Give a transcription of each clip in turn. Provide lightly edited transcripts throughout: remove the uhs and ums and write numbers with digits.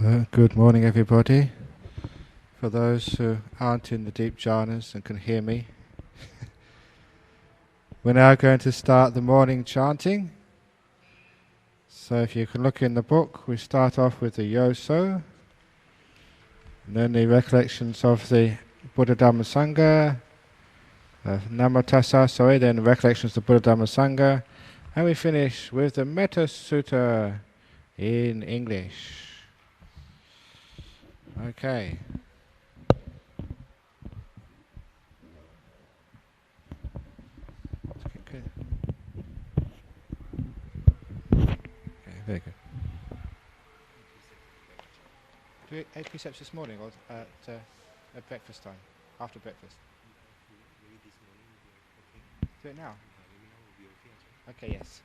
So, good morning, everybody. For those who aren't in the deep jhanas and can hear me, we're now going to start the morning chanting. So, if you can look in the book, we start off with the Yoso, and then the recollections of the Buddha Dhamma Sangha, Namo Tassa, then the recollections of the Buddha Dhamma Sangha, and we finish with the Metta Sutta in English. Okay. Okay, very good. Do we 8 precepts this morning or at breakfast time? After breakfast? Do it now? Okay, yes.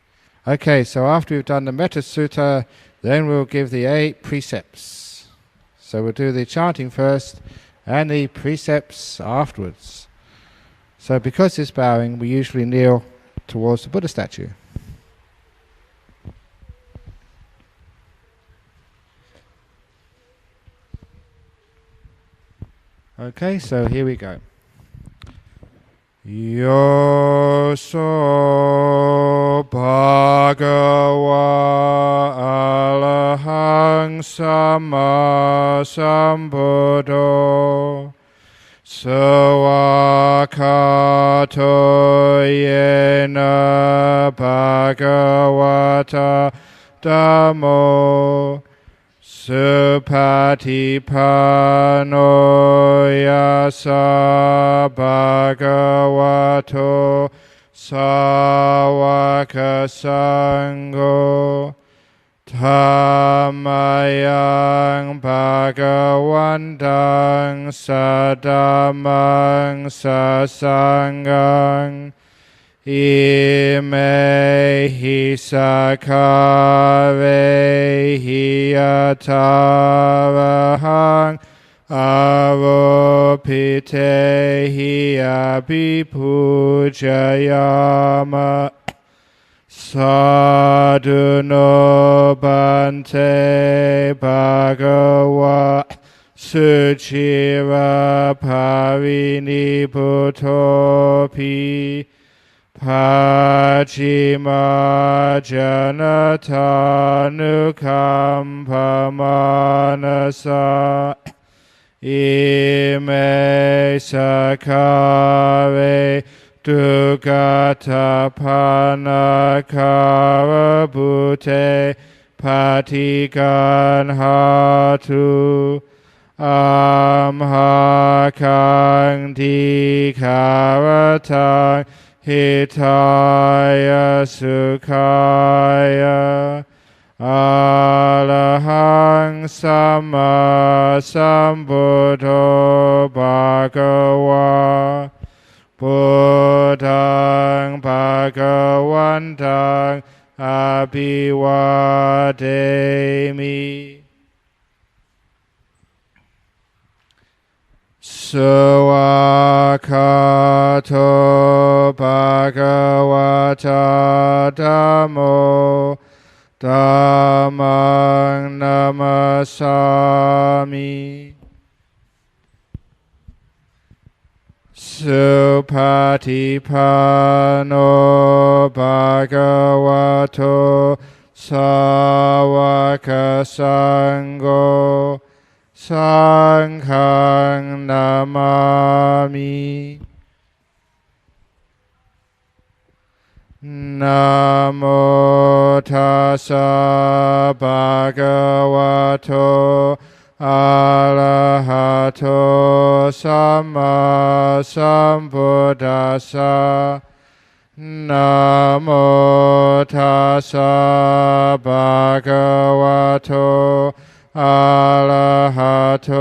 Okay, so after we've done the Metta Sutta, then we'll give the 8 precepts. So we'll do the chanting first and the precepts afterwards. So because it's bowing, we usually kneel towards the Buddha statue. Okay, so here we go. Yoso bhagava alahang sama sambuddho sawakato yena bhagavata dhammo Supatipano yasa bhagavato sawaka sangho Dhammayang bhagavantang sadamang sasangang Ime hi sakare hi atavarahang avopite hi abhipujayama sadhuno bante bhagava suchira parinibhutopi Pachima janata nukampamanasa ime sakare dugata panakara bhute patikan hatu amhakang dikaratang Hitaya Sukhaya Alahang Sama Sambuddho Bhagava Buddhang Bhagavantang Abhivademi Sawakato bhagavata dhammo dhammang namasami Supatipano bhagavato sawaka sangho Sanghang namami Namo tassa bhagavato arahato samma sambuddhassa Namo tassa bhagavato Arahato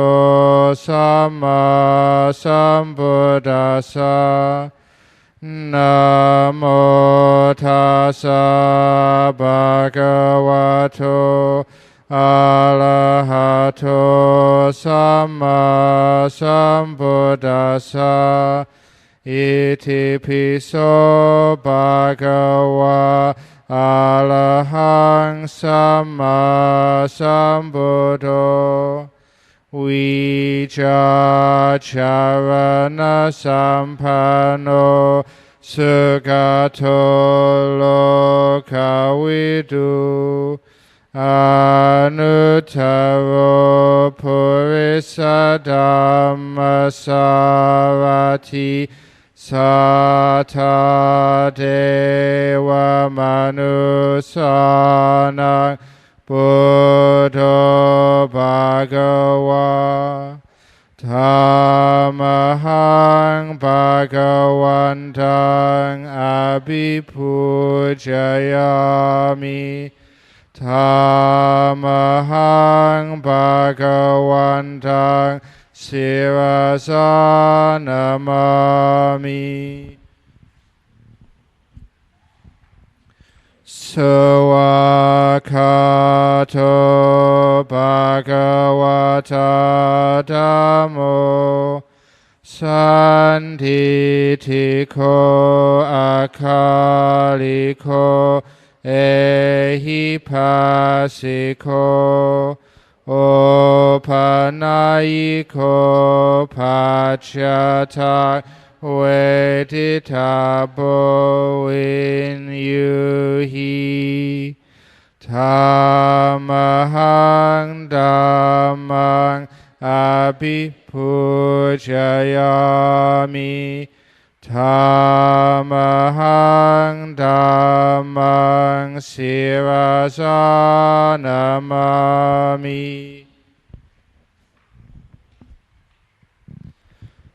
Samma Sambuddhassa Namo Tassa Bhagavato Arahato Samma Sambuddhassa Iti piso Bhagava Arahang Samma Sambuddho Vijacharana Sampanno Sugato Lokavidu Anuttaro Purisa Dhammasarati Sata Deva Manusana Buddha Bhagava Dhammahang Bhagavantang Abhipujayami Dhammahang Bhagavantang Sirasa Namami Sawakato Bhagavata Dhammo Sanditiko Akaliko Ehipasiko Opanayiko Pachyata Veditabo in Yuhi Dhammahang Dhammang Abhipujayami Dhammahang Dhammang Sirasa Namami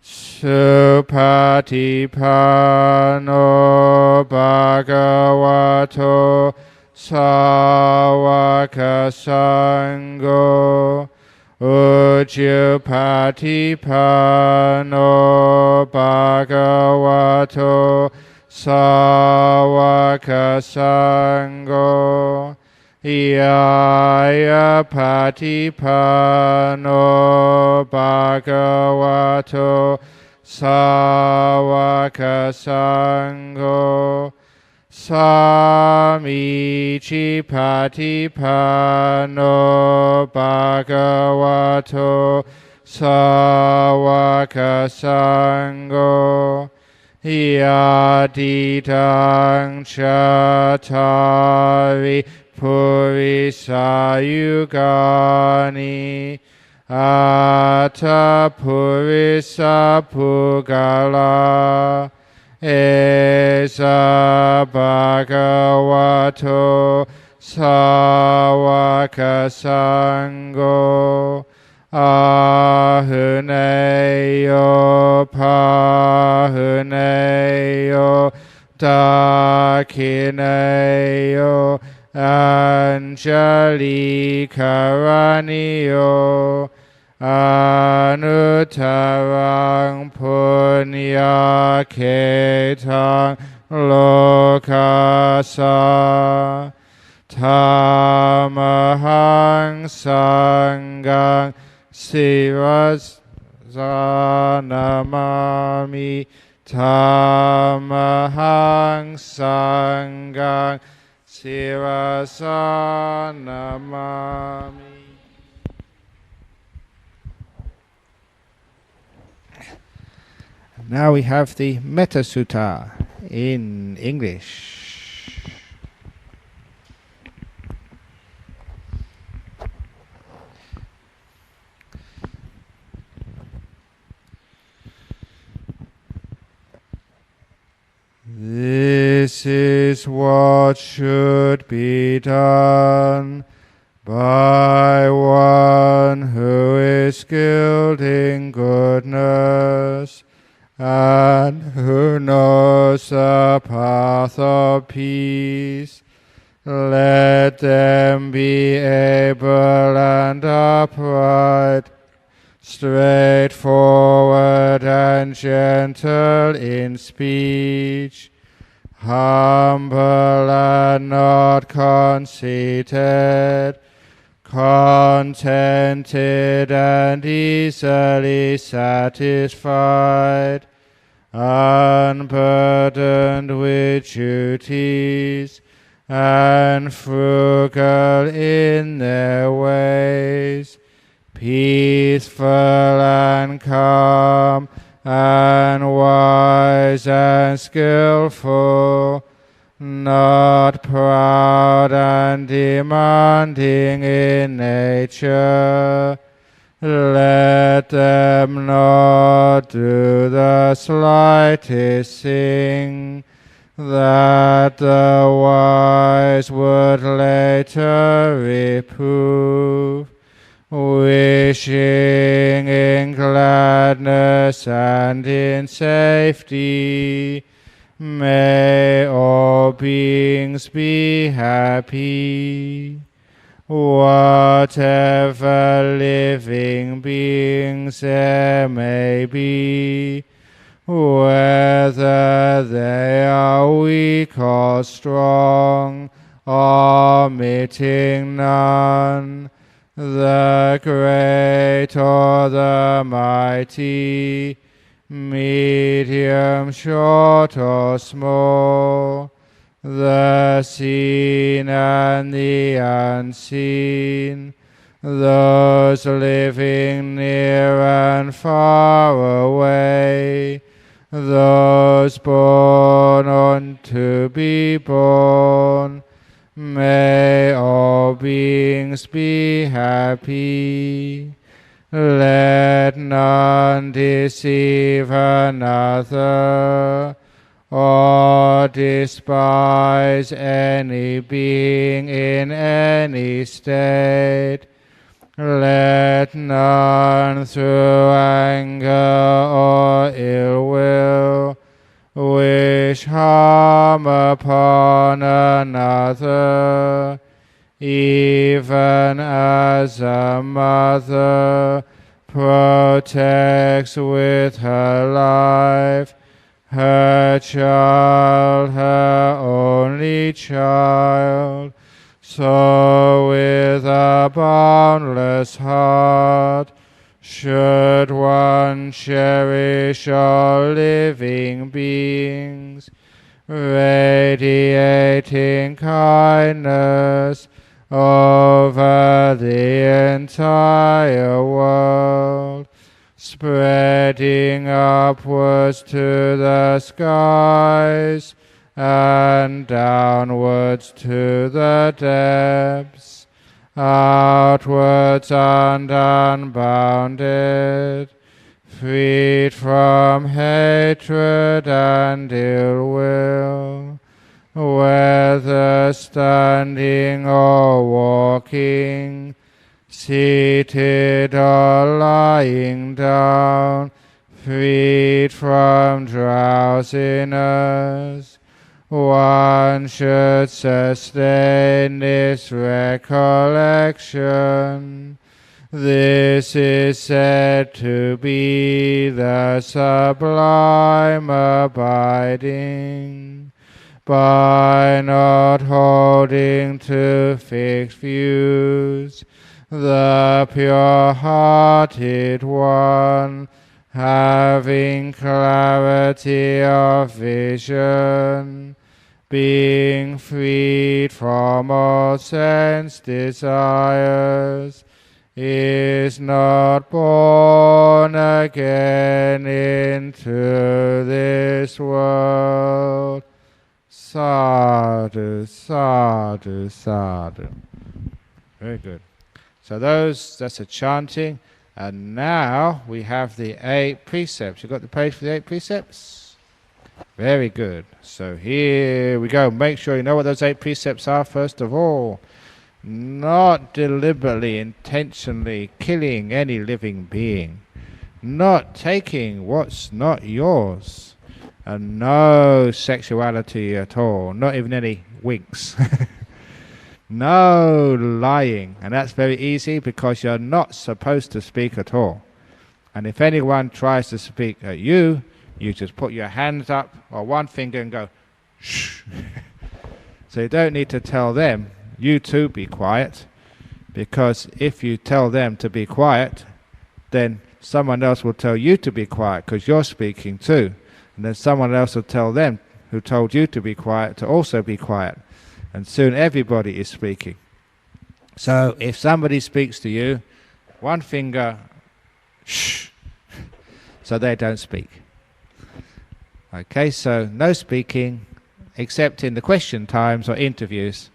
Supatipanno Bhagavato Sawaka Sangho Ujjapatipanno Bhagavato Sawaka Sangho Yaya Patipanno Bhagavato Sawaka Sangho Samichi Patipanno Bhagavato Sawaka Sangho Yadidang Chattari Purisayugani Atta Purisa Pugala Esa Bhagavato Sawaka Sangho Ahuneyo Pahuneyo Dakineyo Anjali Karaniyo Anuttarang Punya Ketang Lokasa Dhammahang Sanghang Sirasa Namami Dhammahang Sanghang Sirasa Namami. Now we have the Metta Sutta in English. This is what should be done by one who is skilled in goodness and who knows the path of peace. Let them be able and upright, straightforward and gentle in speech, humble and not conceited, contented and easily satisfied, unburdened with duties, and frugal in their ways, peaceful and calm, and wise and skillful, not proud and demanding in nature. Let them not do the slightest thing that the wise would later reprove, wishing in gladness and in safety, may all beings be happy. Whatever living beings there may be, whether they are weak or strong, omitting none, the great or the mighty, medium, short or small, the seen and the unseen, those living near and far away, those born or to be born, may all beings be happy. Let none deceive another, or despise any being in any state. Let none through anger or ill will wish harm upon another, even as a mother protects with her life her child, her only child, so with a boundless heart should one cherish all living beings, radiating kindness over the entire world, spreading upwards to the skies and downwards to the depths, outwards and unbounded, freed from hatred and ill will, whether standing or walking, seated or lying down, freed from drowsiness. One should sustain this recollection. This is said to be the sublime abiding. By not holding to fixed views, the pure-hearted one, having clarity of vision, being freed from all sense desires, is not born again into this world. Sadhu, sadhu, sadhu. Very good. So that's a chanting. And now we have the 8 precepts. You got the page for the 8 precepts? Very good. So here we go. Make sure you know what those 8 precepts are first of all. Not deliberately, intentionally killing any living being. Not taking what's not yours. And no sexuality at all. Not even any winks. No lying. And that's very easy because you're not supposed to speak at all. And if anyone tries to speak at you, you just put your hands up or one finger and go, shh. So you don't need to tell them, you too be quiet. Because if you tell them to be quiet, then someone else will tell you to be quiet because you're speaking too. And then someone else will tell them who told you to be quiet to also be quiet. And soon everybody is speaking. So if somebody speaks to you, one finger, shh, so they don't speak. Okay, so no speaking, except in the question times or interviews.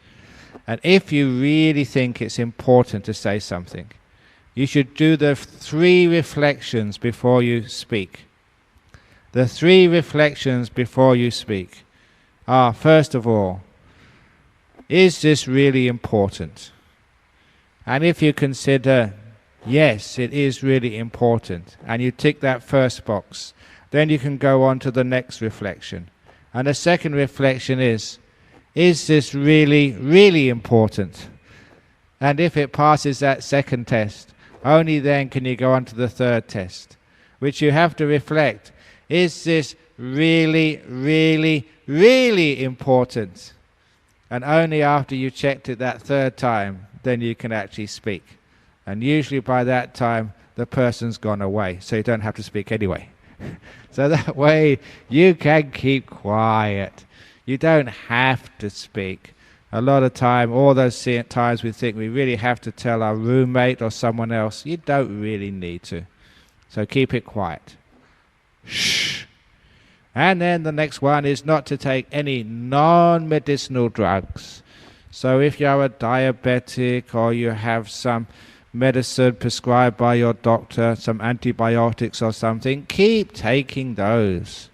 And if you really think it's important to say something, you should do the 3 reflections before you speak. The 3 reflections before you speak are, first of all, is this really important? And if you consider, yes, it is really important, and you tick that first box, then you can go on to the next reflection. And the second reflection is this really, really important? And if it passes that second test, only then can you go on to the third test, which you have to reflect. Is this really, really, really important? And only after you checked it that third time, then you can actually speak. And usually by that time, the person's gone away, so you don't have to speak anyway. So that way, you can keep quiet. You don't have to speak. A lot of time, all those times we think we really have to tell our roommate or someone else, you don't really need to. So keep it quiet. Shh. And then the next one is not to take any non-medicinal drugs. So if you are a diabetic or you have some medicine prescribed by your doctor, some antibiotics or something, keep taking those.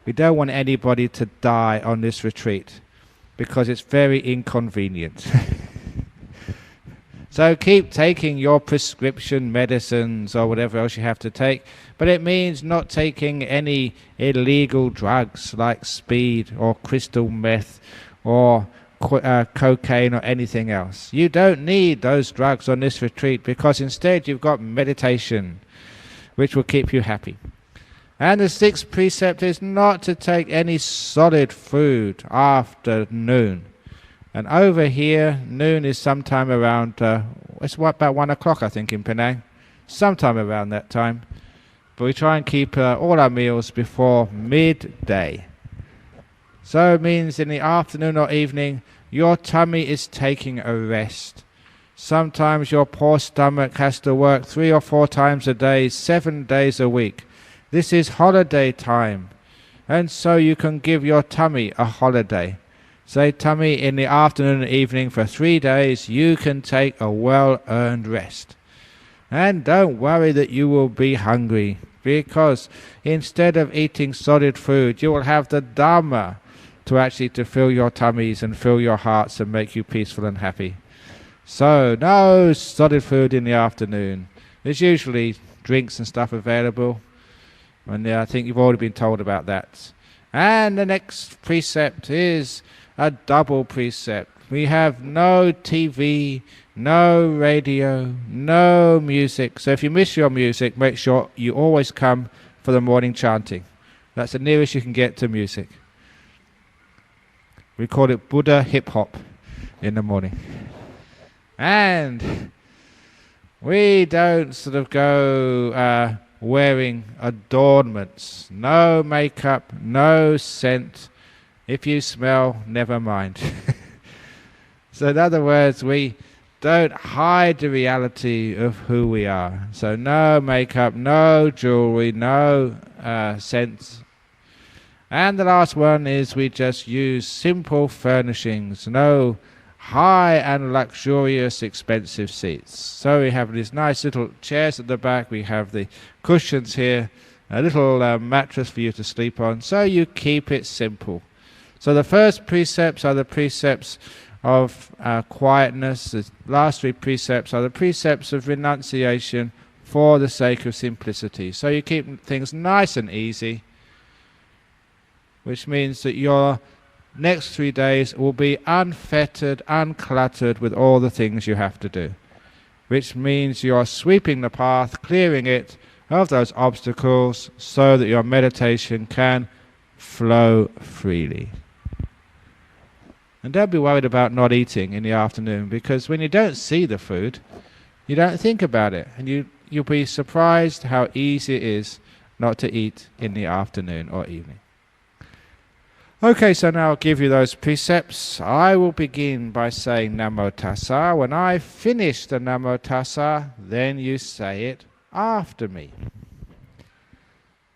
We don't want anybody to die on this retreat because it's very inconvenient. So keep taking your prescription medicines or whatever else you have to take, but it means not taking any illegal drugs like speed or crystal meth or cocaine or anything else. You don't need those drugs on this retreat because instead you've got meditation, which will keep you happy. And the 6th precept is not to take any solid food after noon. And over here, noon is sometime around, it's about 1 o'clock I think in Penang, sometime around that time. But we try and keep all our meals before midday. So it means in the afternoon or evening, your tummy is taking a rest. Sometimes your poor stomach has to work 3 or 4 times a day, 7 days a week. This is holiday time. And so you can give your tummy a holiday. Say, tummy, in the afternoon and evening for 3 days, you can take a well-earned rest. And don't worry that you will be hungry, because instead of eating solid food, you will have the Dhamma to fill your tummies and fill your hearts and make you peaceful and happy. So, no solid food in the afternoon. There's usually drinks and stuff available, and I think you've already been told about that. And the next precept is a double precept. We have no TV, no radio, no music. So if you miss your music, make sure you always come for the morning chanting. That's the nearest you can get to music. We call it Buddha hip hop in the morning. And we don't sort of go wearing adornments. No makeup, no scent. If you smell, never mind. So in other words, we don't hide the reality of who we are. So no makeup, no jewelry, no scents. And the last one is we just use simple furnishings, no high and luxurious expensive seats. So we have these nice little chairs at the back, we have the cushions here, a little mattress for you to sleep on, so you keep it simple. So the first precepts are the precepts of quietness. The last 3 precepts are the precepts of renunciation for the sake of simplicity. So you keep things nice and easy, which means that your next 3 days will be unfettered, uncluttered with all the things you have to do, which means you are sweeping the path, clearing it of those obstacles so that your meditation can flow freely. And don't be worried about not eating in the afternoon, because when you don't see the food, you don't think about it, and you'll be surprised how easy it is not to eat in the afternoon or evening. Okay, so now I'll give you those precepts. I will begin by saying Namo Tassa. When I finish the Namo Tassa, then you say it after me.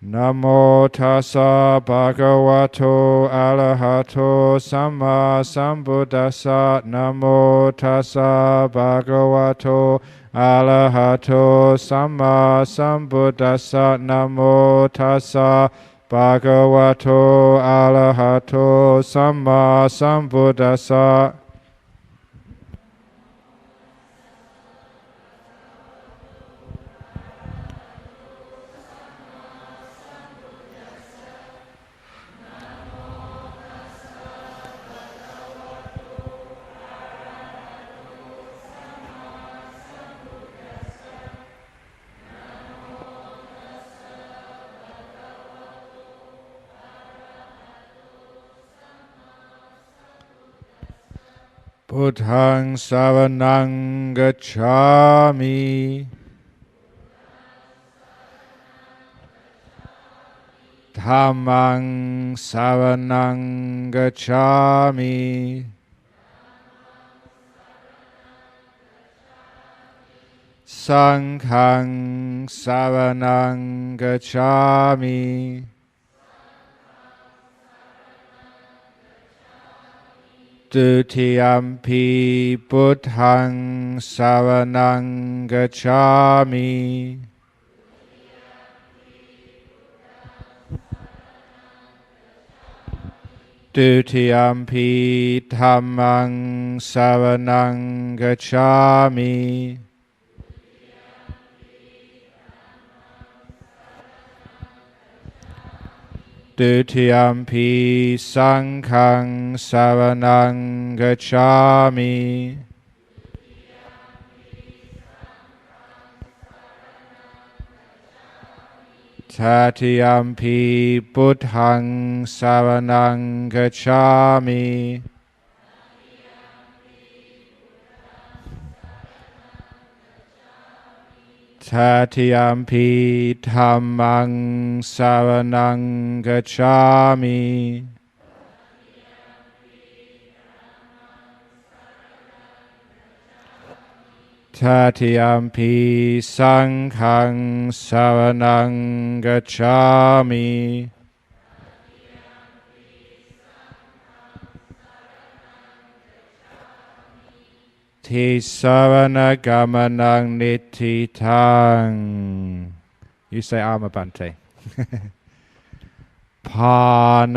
Namo Tassa Bhagavato Arahato Samma Sambuddhassa. Namo Tassa Bhagavato Arahato Samma Sambuddhassa. Namo Tassa Bhagavato Arahato Samma Sambuddhassa. Buddhaṃ saraṇaṃ gacchāmi. Dhammaṃ saraṇaṃ gacchāmi. Saṅghāṃ saraṇaṃ gacchāmi. Dutiyampi Buddhaṃ saraṇaṃ gacchāmi. Dutiyampi Dhammaṃ saraṇaṃ gacchāmi. Dutiyampi Saṅghāṃ saraṇaṃ gacchāmi. Tatiyampi Buddhaṃ saraṇaṃ gacchāmi. Tatiyampi Dhammaṃ saraṇaṃ gacchāmi. Tatiyampi Saṅghāṃ saraṇaṃ gacchāmi. Tisarana gamanaṃ nittitaṃ. You say Ama Bhante. Pāṇātipātā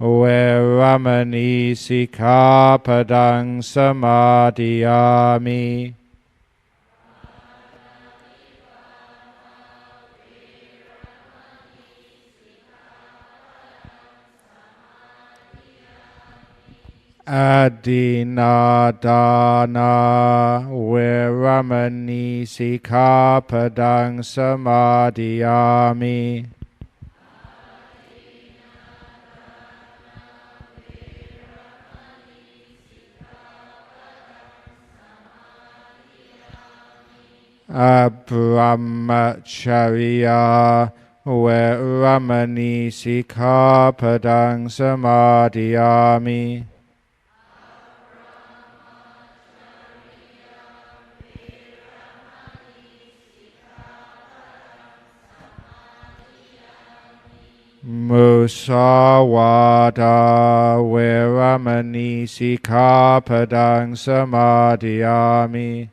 veramani sikkhapadang samadhiyāmi. Adinādana veramani sikkhapadang samadhiyāmi. Abrahmacharya veramani sikkhapadang samadhiyāmi. Musawada veramani sikkhapadang samadhiyāmi.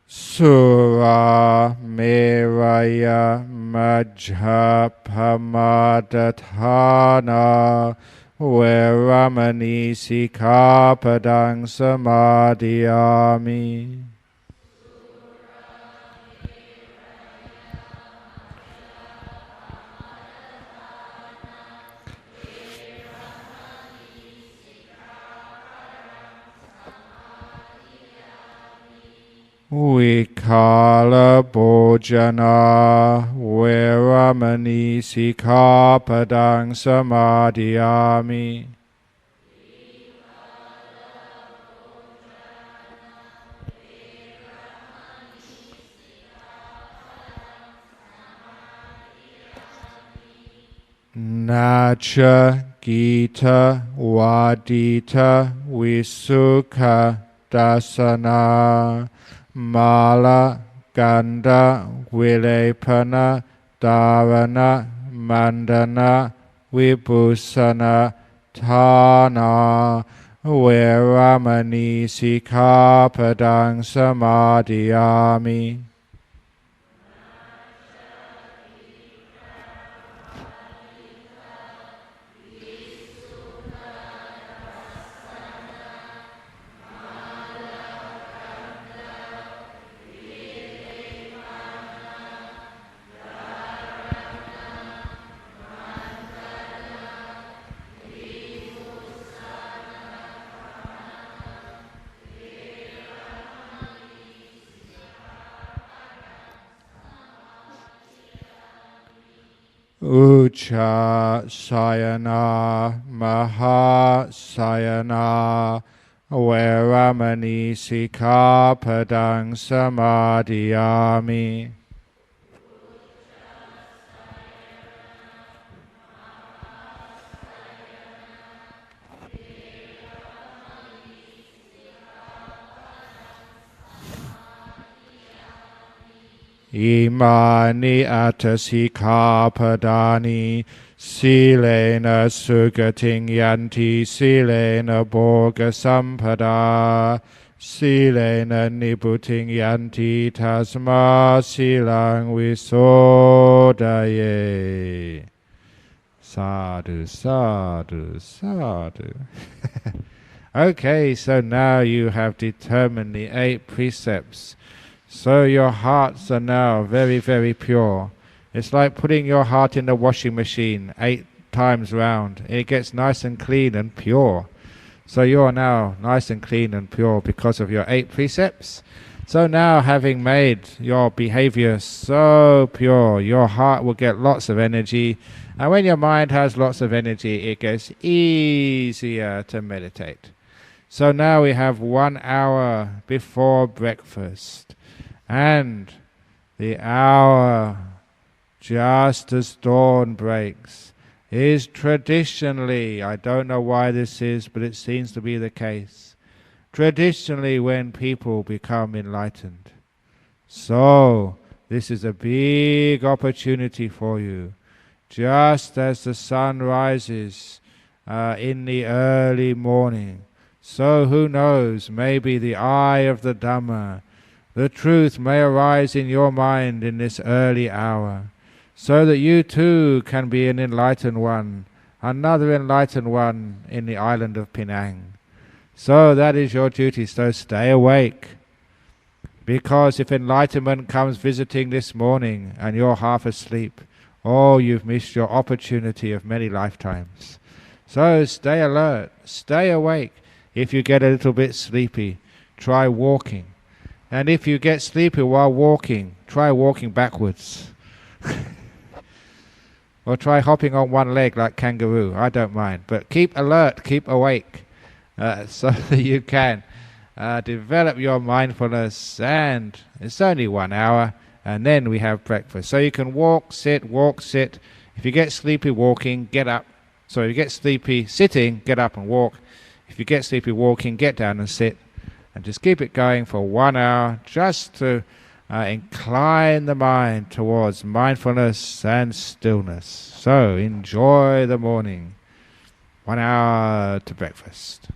Sura meraya majjhapamadhathana veramani sikkhapadang samadhiyāmi. Vikala bhojana veramani sikkhapadang samadhiyāmi. Nacha Gita Wadita Visukha Dasana Mala Ganda Vilepana Dharana Mandana Vibhusana Thana Veramani Sikkhapadang Samadhiyami. Ucha Sayana Maha Sayana Veramani Sikkhapadang Samadhiyami. Imani Atasikhapadani Silena Sugating Yanti Silena Bhoga Sampada Silena Nibuting Yanti Tasma Silang Visodaye. Sadhu, sadhu, sadhu. Okay, so now you have determined the 8 precepts. So your hearts are now very, very pure. It's like putting your heart in the washing machine 8 times round. It gets nice and clean and pure. So you're now nice and clean and pure because of your 8 precepts. So now, having made your behavior so pure, your heart will get lots of energy. And when your mind has lots of energy, it gets easier to meditate. So now we have 1 hour before breakfast. And the hour just as dawn breaks is traditionally, I don't know why this is, but it seems to be the case, traditionally when people become enlightened. So this is a big opportunity for you. Just as the sun rises in the early morning, so who knows, maybe the eye of the Dhamma, the truth may arise in your mind in this early hour, so that you too can be an enlightened one, another enlightened one in the island of Penang. So that is your duty, so stay awake. Because if enlightenment comes visiting this morning and you're half asleep, oh, you've missed your opportunity of many lifetimes. So stay alert, stay awake. If you get a little bit sleepy, try walking. And if you get sleepy while walking, try walking backwards. Or try hopping on one leg like kangaroo. I don't mind. But keep alert, keep awake, so that you can develop your mindfulness. And it's only 1 hour, and then we have breakfast. So you can walk, sit, walk, sit. If you get sleepy walking, get up. So if you get sleepy sitting, get up and walk. If you get sleepy walking, get down and sit. And just keep it going for 1 hour, just to incline the mind towards mindfulness and stillness. So enjoy the morning. 1 hour to breakfast.